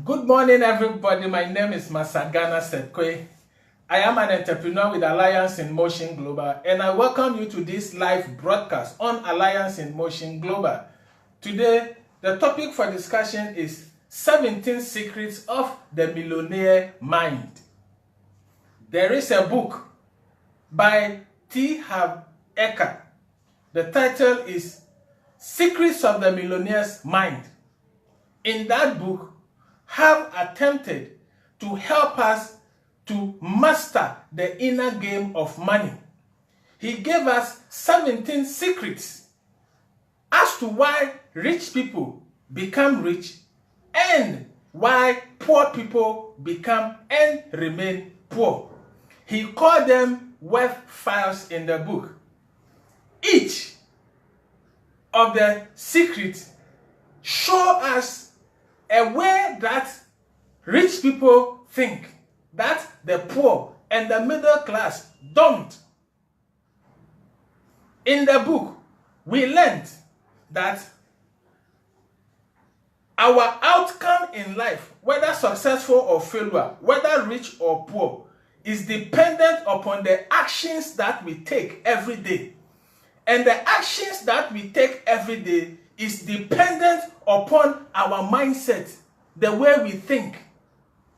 Good morning, everybody. My name is sethaimkwei. I am an entrepreneur with Alliance in Motion Global, and I welcome you to this live broadcast on Alliance in Motion Global. Today, the topic for discussion is 17 Secrets of the Millionaire Mind. There is a book by sethaimkwei. The title is Secrets of the Millionaire's Mind. In that book, have attempted to help us to master the inner game of money. He gave us 17 secrets as to why rich people become rich and why poor people become and remain poor. He called them wealth files in the book. Each of the secrets show us a way that rich people think that the poor and the middle class don't. In the book, we learned that our outcome in life, whether successful or failure, whether rich or poor, is dependent upon the actions that we take every day. And the actions that we take every day is dependent upon our mindset, the way we think.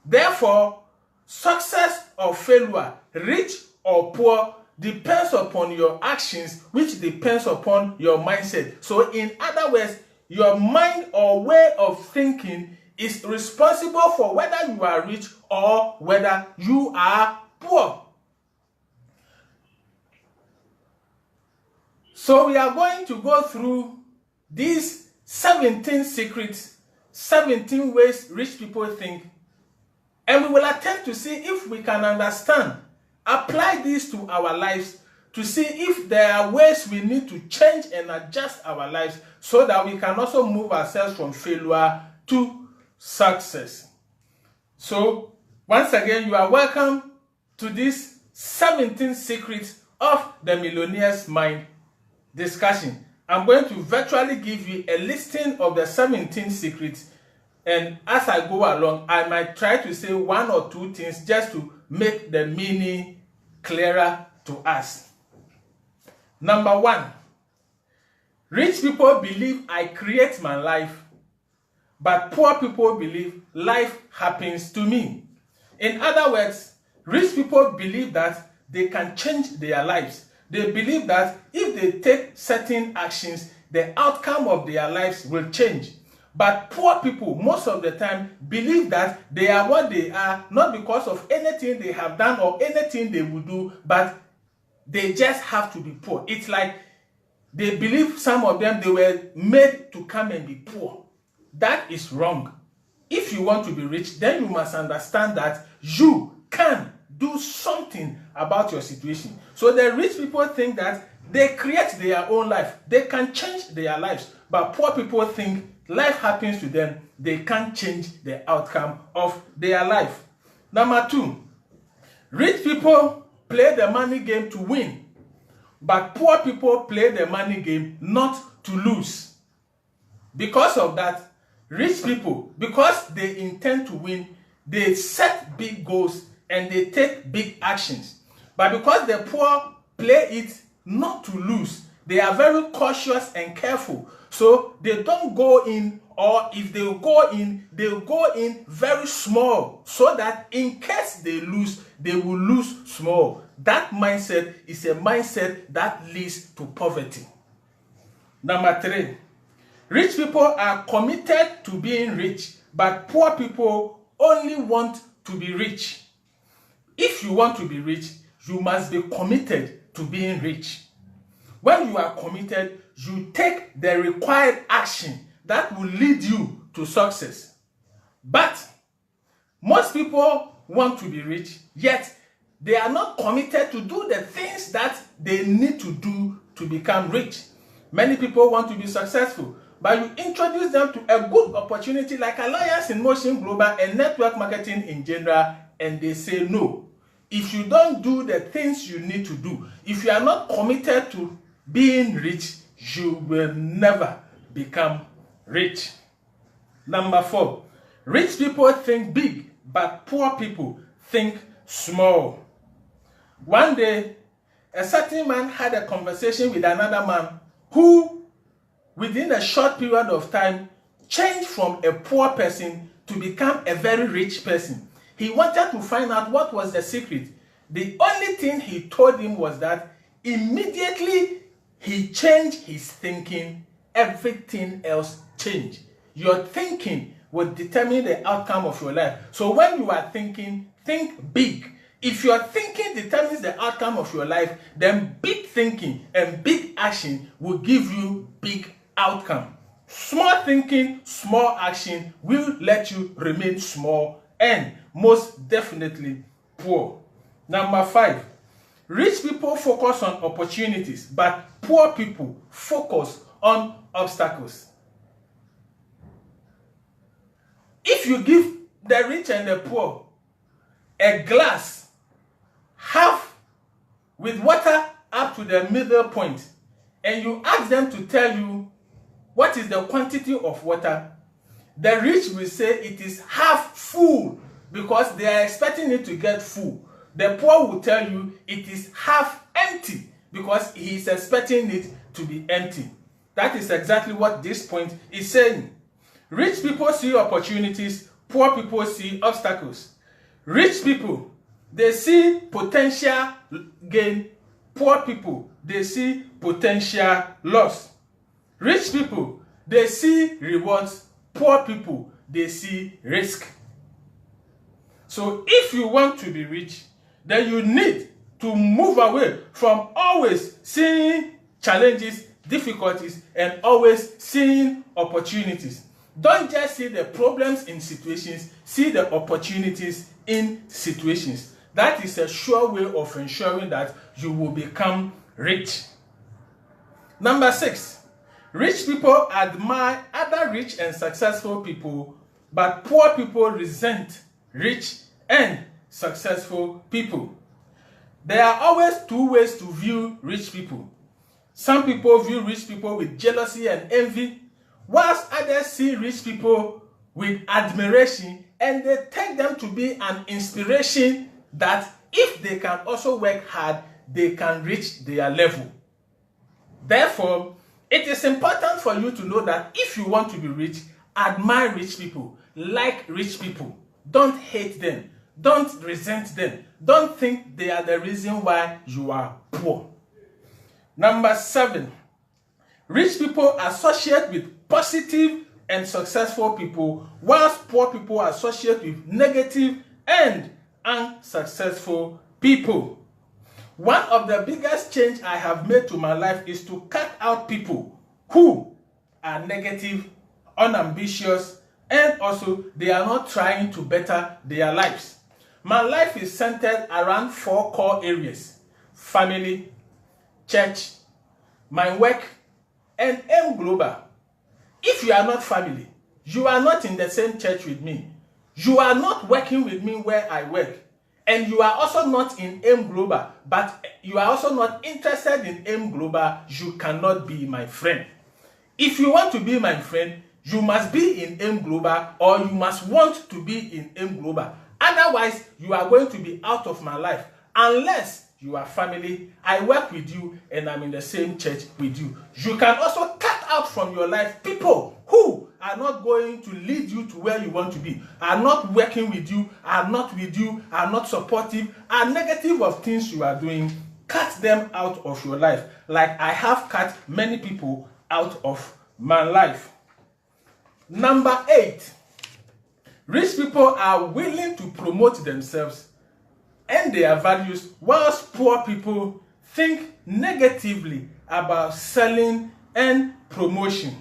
Therefore, success or failure, rich or poor, depends upon your actions, which depends upon your mindset. So in other words, your mind or way of thinking is responsible for whether you are rich or whether you are poor. So we are going to go through these 17 secrets, 17 ways rich people think, and we will attempt to see if we can understand, apply these to our lives, to see if there are ways we need to change and adjust our lives so that we can also move ourselves from failure to success. So, once again, you are welcome to this 17 secrets of the millionaire's mind discussion. I'm going to virtually give you a listing of the 17 secrets, and as I go along, I might try to say one or two things just to make the meaning clearer to us. Number one, rich people believe I create my life, but poor people believe life happens to me. In other words, rich people believe that they can change their lives. They believe that if they take certain actions, the outcome of their lives will change. But poor people, most of the time, believe that they are what they are, not because of anything they have done or anything they will do, but they just have to be poor. It's like they believe, some of them, they were made to come and be poor. That is wrong. If you want to be rich, then you must understand that you can do something about your situation. So the rich people think that they create their own life. They can change their lives. But poor people think life happens to them. They can't change the outcome of their life. Number two, rich people play the money game to win. But poor people play the money game not to lose. Because of that, rich people, because they intend to win, they set big goals and they take big actions. But because the poor play it not to lose, they are very cautious and careful. So they don't go in, or if they go in, they'll go in very small, so that in case they lose, they will lose small. That mindset is a mindset that leads to poverty. Number three, rich people are committed to being rich, but poor people only want to be rich. If you want to be rich, you must be committed to being rich. When you are committed, you take the required action that will lead you to success. But most people want to be rich, yet they are not committed to do the things that they need to do to become rich. Many people want to be successful, but you introduce them to a good opportunity like Alliance in Motion Global and network marketing in general, and they say no. If you don't do the things you need to do, if you are not committed to being rich, you will never become rich. Number 4, Rich people think big, but poor people think small. One day, a certain man had a conversation with another man who, within a short period of time, changed from a poor person to become a very rich person. He wanted to find out what was the secret. The only thing he told him was that immediately he changed his thinking, everything else changed. Your thinking will determine the outcome of your life. So when you are thinking, think big. If your thinking determines the outcome of your life, then big thinking and big action will give you big outcome. Small thinking, small action will let you remain small and most definitely poor. Number 5, rich people focus on opportunities, but poor people focus on obstacles. If you give the rich and the poor a glass half with water up to the middle point, and you ask them to tell you what is the quantity of water, the rich will say it is half full because they are expecting it to get full. The poor will tell you it is half empty because he is expecting it to be empty. That is exactly what this point is saying. Rich people see opportunities, poor people see obstacles. Rich people, they see potential gain. Poor people, they see potential loss. Rich people, they see rewards. Poor people, they see risk. So if you want to be rich, then you need to move away from always seeing challenges, difficulties, and always seeing opportunities. Don't just see the problems in situations, see the opportunities in situations. That is a sure way of ensuring that you will become rich. Number 6, rich people admire other rich and successful people, but poor people resent rich and successful people. There are always two ways to view rich people. Some people view rich people with jealousy and envy, whilst others see rich people with admiration, and they take them to be an inspiration that if they can also work hard, they can reach their level. Therefore, it is important for you to know that if you want to be rich, admire rich people, like rich people. Don't hate them. Don't resent them. Don't think they are the reason why you are poor. Number 7, rich people associate with positive and successful people, whilst poor people associate with negative and unsuccessful people. One of the biggest change I have made to my life is to cut out people who are negative, unambitious, and also they are not trying to better their lives. My life is centered around 4 core areas: family, church, my work, and aim global. If you are not family, you are not in the same church with me, you are not working with me where I work, and you are also not in aim global, but you are also not interested in aim global, you cannot be my friend. If you want to be my friend, you must be in aim global, or you must want to be in aim global. Otherwise, you are going to be out of my life unless you are family, I work with you, and I'm in the same church with you. You can also cut out from your life people who are not going to lead you to where you want to be, are not working with you, are not with you, are not supportive, are negative of things you are doing. Cut them out of your life, like I have cut many people out of my life. Number 8, rich people are willing to promote themselves and their values, whilst poor people think negatively about selling and promotion.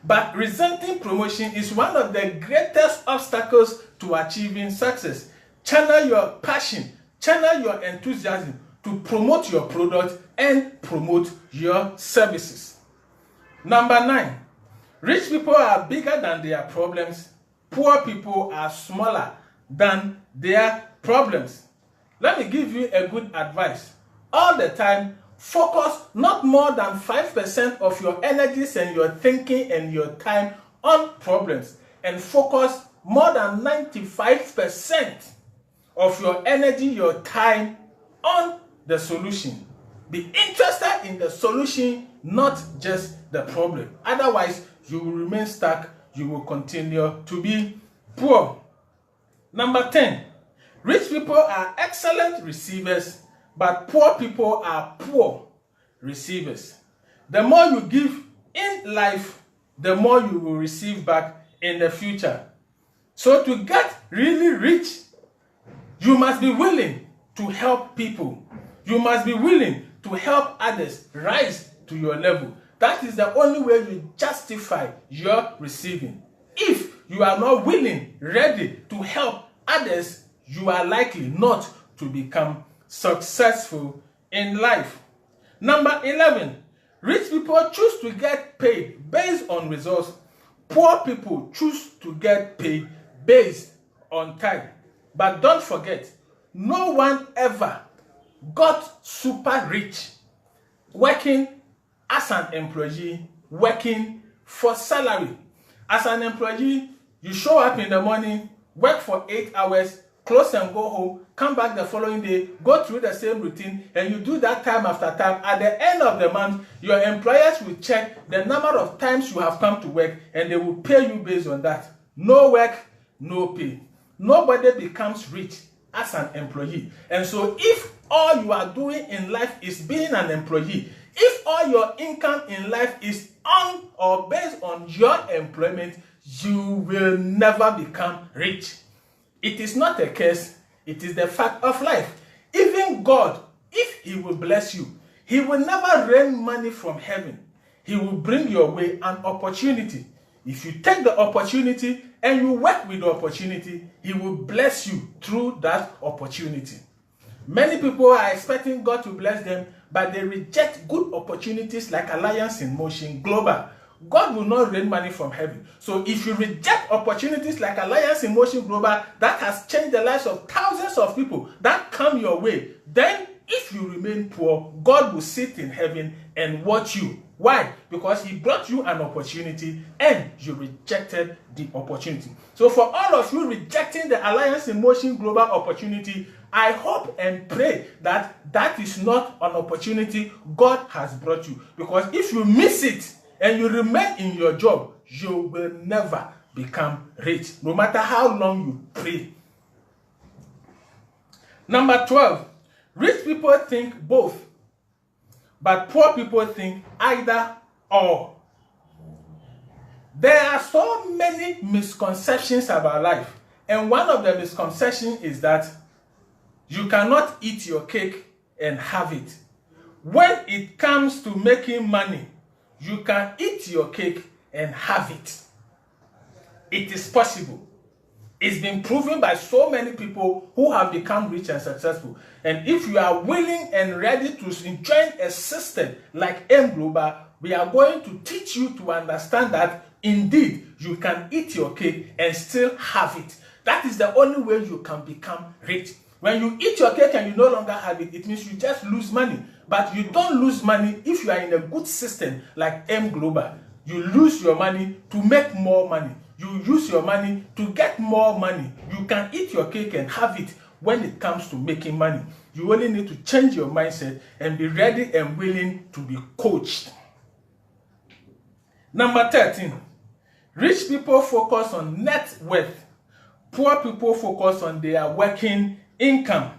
But resenting promotion is one of the greatest obstacles to achieving success. Channel your passion, channel your enthusiasm to promote your product and promote your services. Number 9, rich people are bigger than their problems. Poor people are smaller than their problems. Let me give you a good advice. All the time, focus not more than 5% of your energies and your thinking and your time on problems, and focus more than 95% of your energy, your time on the solution. Be interested in the solution, not just the problem. Otherwise, you will remain stuck. You will continue to be poor. Number 10, rich people are excellent receivers, but poor people are poor receivers. The more you give in life, the more you will receive back in the future. So to get really rich, you must be willing to help people. You must be willing to help others rise to your level. That is the only way you justify your receiving. If you are not willing, ready to help others, you are likely not to become successful in life. Number 11, rich people choose to get paid based on results. Poor people choose to get paid based on time. But don't forget, no one ever got super rich working as an employee, working for salary. As an employee, you show up in the morning, work for 8 hours, close and go home, come back the following day, go through the same routine, and you do that time after time. At the end of the month, your employers will check the number of times you have come to work, and they will pay you based on that. No work, no pay. Nobody becomes rich as an employee. And so if all you are doing in life is being an employee, if all your income in life is on or based on your employment, you will never become rich. It is not a curse, it is the fact of life. Even God, if He will bless you, He will never rain money from heaven. He will bring your way an opportunity. If you take the opportunity and you work with the opportunity, He will bless you through that opportunity. Many people are expecting God to bless them, but they reject good opportunities like Alliance in Motion Global. God will not rain money from heaven. So if you reject opportunities like Alliance in Motion Global that has changed the lives of thousands of people that come your way, then if you remain poor, God will sit in heaven and watch you. Why? Because He brought you an opportunity and you rejected the opportunity. So for all of you rejecting the Alliance in Motion Global opportunity, I hope and pray that that is not an opportunity God has brought you. Because if you miss it and you remain in your job, you will never become rich, no matter how long you pray. Number 12, rich people think both, but poor people think either or. There are so many misconceptions about life, and one of the misconceptions is that you cannot eat your cake and have it. When it comes to making money, you can eat your cake and have it. It is possible. It's been proven by so many people who have become rich and successful. And if you are willing and ready to join a system like M Global, we are going to teach you to understand that indeed you can eat your cake and still have it. That is the only way you can become rich. When you eat your cake and you no longer have it, it means you just lose money. But you don't lose money if you are in a good system like M Global. You lose your money to make more money. You use your money to get more money. You can eat your cake and have it when it comes to making money. You only need to change your mindset and be ready and willing to be coached. Number 13, rich people focus on net worth. Poor people focus on their working income.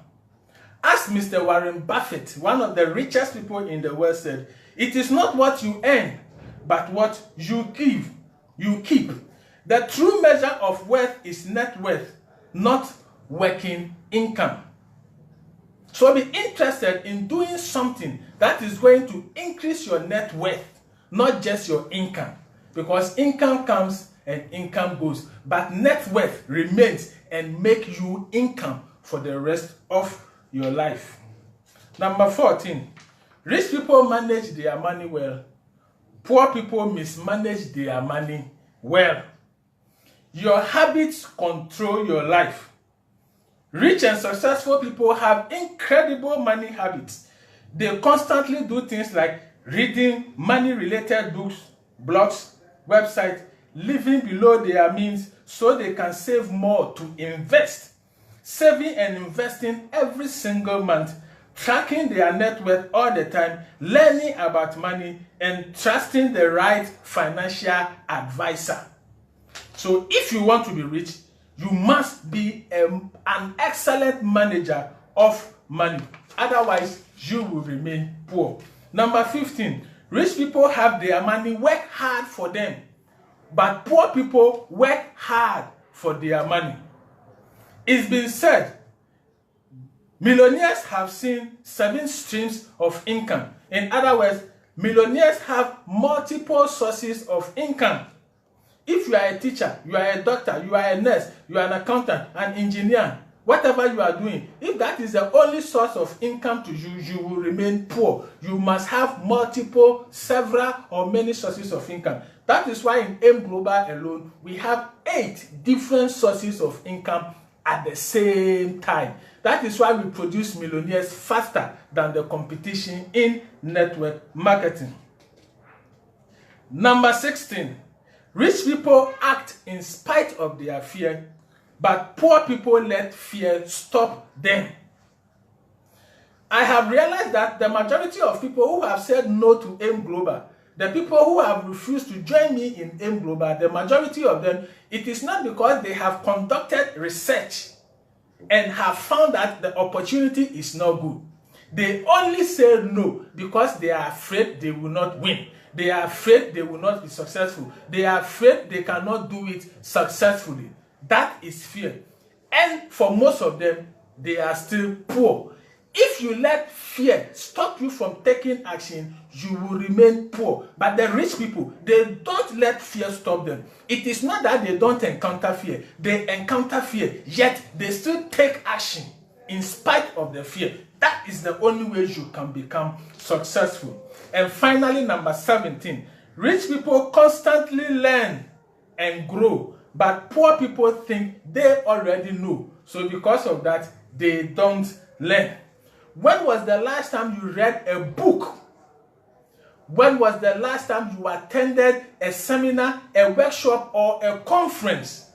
As Mr. Warren Buffett, one of the richest people in the world, said, it is not what you earn, but what you keep. The true measure of worth is net worth, not working income. So be interested in doing something that is going to increase your net worth, not just your income. Because income comes and income goes, but net worth remains and make you income for the rest of your life. Number 14, rich people manage their money well. Poor people mismanage their money well. Your habits control your life. Rich and successful people have incredible money habits. They constantly do things like reading money-related books, blogs, websites, living below their means, so they can save more to invest. Saving and investing every single month, tracking their net worth all the time, learning about money, and trusting the right financial advisor. So if you want to be rich, you must be an excellent manager of money. Otherwise, you will remain poor. Number 15, rich people have their money work hard for them, but poor people work hard for their money. It's been said, millionaires have seen 7 streams of income. In other words, millionaires have multiple sources of income. If you are a teacher, you are a doctor, you are a nurse, you are an accountant, an engineer, whatever you are doing, if that is the only source of income to you, you will remain poor. You must have multiple, several, or many sources of income. That is why in AIM Global alone, we have 8 different sources of income at the same time. That is why we produce millionaires faster than the competition in network marketing. Number 16, rich people act in spite of their fear, but poor people let fear stop them. I have realized that the majority of people who have said no to AIM Global, the people who have refused to join me in AIM Global, the majority of them, it is not because they have conducted research and have found that the opportunity is not good. They only say no because they are afraid they will not win. They are afraid they will not be successful. They are afraid they cannot do it successfully. That is fear. And for most of them, they are still poor. If you let fear stop you from taking action, you will remain poor. But the rich people, they don't let fear stop them. It is not that they don't encounter fear. They encounter fear, yet they still take action in spite of the fear. That is the only way you can become successful. And finally, number 17, rich people constantly learn and grow, but poor people think they already know. So because of that, they don't learn. When was the last time you read a book? When was the last time you attended a seminar, a workshop, or a conference?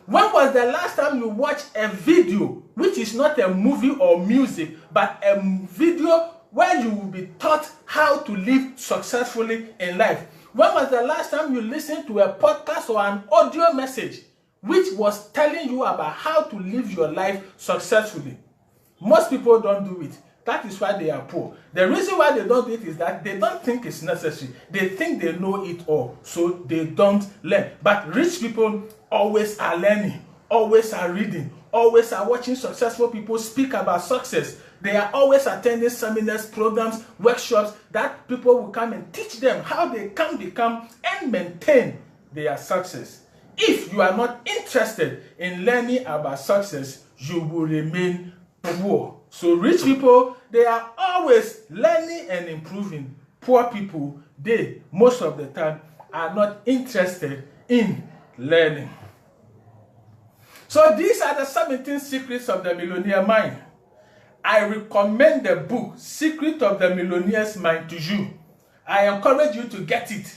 When was the last time you watched a video, which is not a movie or music, but a video where you will be taught how to live successfully in life? When was the last time you listened to a podcast or an audio message which was telling you about how to live your life successfully? Most people don't do it. That is why they are poor. The reason why they don't do it is that they don't think it's necessary. They think they know it all, so they don't learn. But rich people always are learning, always are reading, always are watching successful people speak about success. They are always attending seminars, programs, workshops that people will come and teach them how they can become and maintain their success. If you are not interested in learning about success, you will remain poor. So rich people, they are always learning and improving. Poor people, they, most of the time, are not interested in learning. So these are the 17 secrets of the millionaire mind. I recommend the book, Secret of the Millionaire's Mind, to you. I encourage you to get it.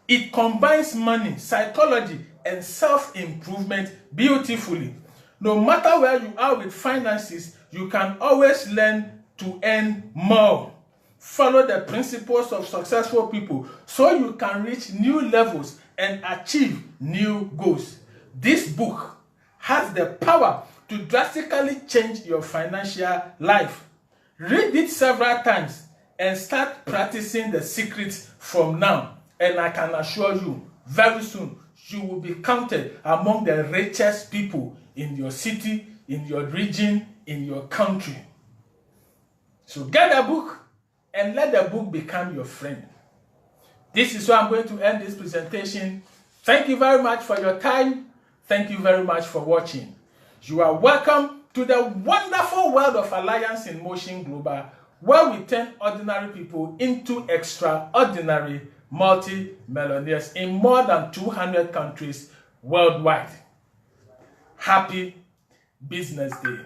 It combines money, psychology, and self-improvement beautifully. No matter where you are with finances, you can always learn to earn more. Follow the principles of successful people so you can reach new levels and achieve new goals. This book has the power to drastically change your financial life. Read it several times and start practicing the secrets from now. And I can assure you, very soon, you will be counted among the richest people in your city, in your region, in your country. So get a book and let the book become your friend. This is where I'm going to end this presentation. Thank you very much for your time. Thank you very much for watching. You are welcome to the wonderful world of Alliance in Motion Global, where we turn ordinary people into extraordinary multi-millionaires in more than 200 countries worldwide. Happy Business Day.